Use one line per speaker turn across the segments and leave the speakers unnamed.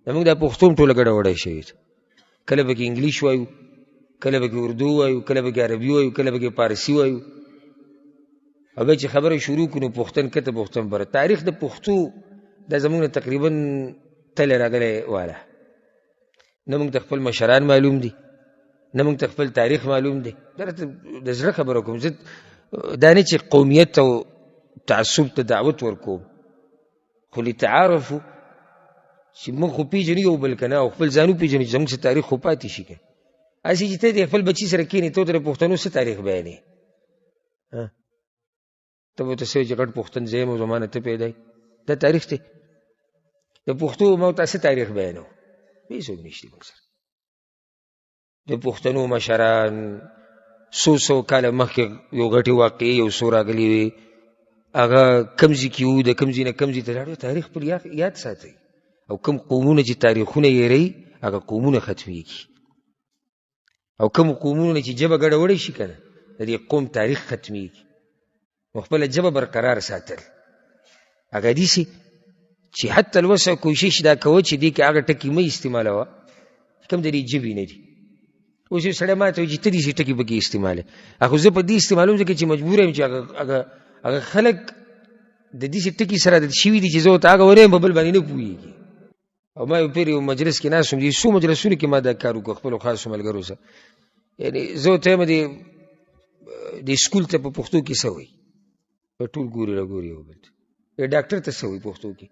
زموږ دا پښتون ټوله ګډوډی شوې ده. کله به کې انګلیش وایو، کله به کې اردو وایو، کله به کې عربي وایو، کله به کې فارسي وایو. او بیا چې خبره شروع کړو پښتون کته پښتون بره. تاریخ د پښتو دا زموږ نه تقریبا تله راغلی واله. نه موږ ته خپل مشران معلوم دي، نه موږ ته خپل تاریخ معلوم دی. درته د زړه خبره کوم، زه دا نه چې قومیت او تعصب ته دعوت ورکوم، خو لتعارفو چې موږ خو پېژنو یو بل که نه، او خپل ځانو پېژنو چې زموږ څه تاریخ خو پاتې شي که هسې چې ته د خپل بچي سره کښېنې ته ورته د پښتنو څه تاریخ بیانې. ته به ورته څه وایې چې غټ پښتون زه یم او زما نه ته پیدا یې. دا تاریخ دی؟ د پښتو ما ورته څه تاریخ بیانو؟ هېڅوک نشته موږ سره. د پښتنو مشران څو کاله مخکې یو غټې واقعې یو څو راغلي وي، هغه کوم ځای کې وو، د کوم ځای نه کوم ځای ته لاړو. تاریخ خپل یاد ساتئ. او کوم قومونه چې تاریخونه هېروي هغه قومونه ختمېږي، او کوم قومونه چې ژبه ګډوډه شي که نه د دې قوم تاریخ ختمېږي. نو خپله ژبه برقرار ساتل هغه داسې چې حتی الوسع کوشش دا کوه چې دې کې هغه ټکي مه استعمالوه کوم د دې ژبې نه دي. اوس یو سړی ما ته وایي چې ته داسې ټکي پکې استعمالوې. خو زه په دې استعمالوم ځکه چې مجبور یم چې هغه خلک د داسې ټکي سره عادت شوي دي چې زه ورته هغه ونیم په بل باندې نه پوهېږي. او ما یو پیر یو مجلس کې ناست وم، دې څو مجلسونو کې ما دا کار وکړو خپلو خاصو ملګرو سره. یعنې زه ورته وایم دې سکول ته په پښتو کې څه وایي؟ ټول ګوري راګوري یو بل ته. ډاکټر ته څه وایي پښتو کې؟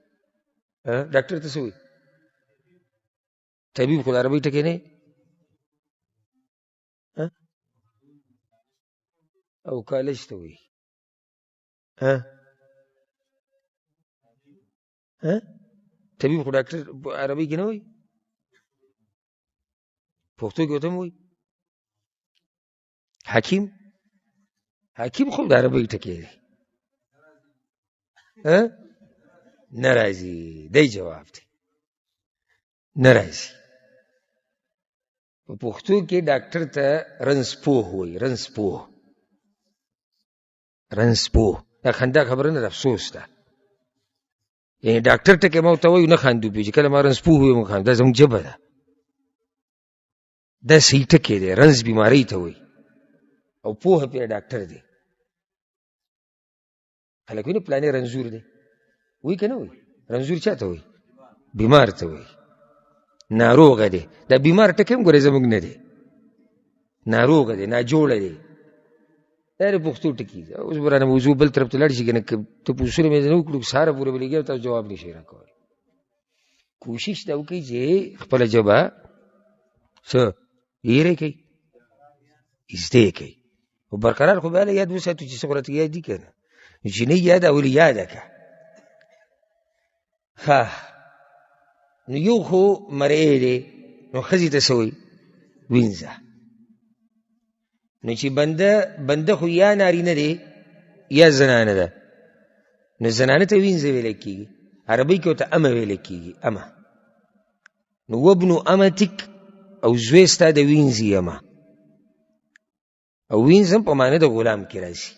ډاکټر ته څه وایي؟ طبیب خو د عربۍ ټکی نه. او کالج ته وایي طبیب خو ډاکټر عربۍ کې نه وایي، پښتو کې ورته هم وایي. حکیم خو د عربۍ ټکی دی. نه راځي، دی جواب دی نه راځي. په پښتو کې ډاکټر ته رنځپوه وایي. رنځپوه دا خندا خبره نه ده، افسوس ده. یعنې ډاکټر ټکی ما ورته وایو نه خاندو پې چې کله ما رنځپوه وایو موږ خاندو. دا زموږ ژبه ده، دا صحیح ټکی دی. رنځ بیمارۍ ته وایي او پوهه پې ډاکټر دی. خلک وایي نه پلانې رنځور دی، وایي که نه وایي؟ رنځور چا ته وایي؟ بیمار ته وایي، ناروغه دی. دا بیمار ټکی هم ګورې زموږ نه دی، ناروغه دی، ناجوړه دی. دا د پښتو ټکي دی. اوس به رانه موضوع بل طرف ته لاړ شي که نه، تپوسونه مې نه وکړو سهاره پورې به لګیا او تاسو جواب نشئ راکولی. کوشش دا وکړئ چې خپله ژبه څه هېره کوي، زده یې کوي. خو برقرار خو به هله یاد وساتو چې څه خو راته یاد دي که نه. چې نه یاده ولې یاده که. نو یو خو مرعی دی، نو ښځې ته څه وایي؟ وینځه. نو چې بنده خو یا نارینه دی یا زنانه ده، نو زنانه ته وینځه ویلی کېږي. عربۍ کې ورته امه ویلی کېږي، امه. نو وابنو امتک، او زوی ستا د وینځي امه. او وینځ هم په معنی د غلام کې راځي.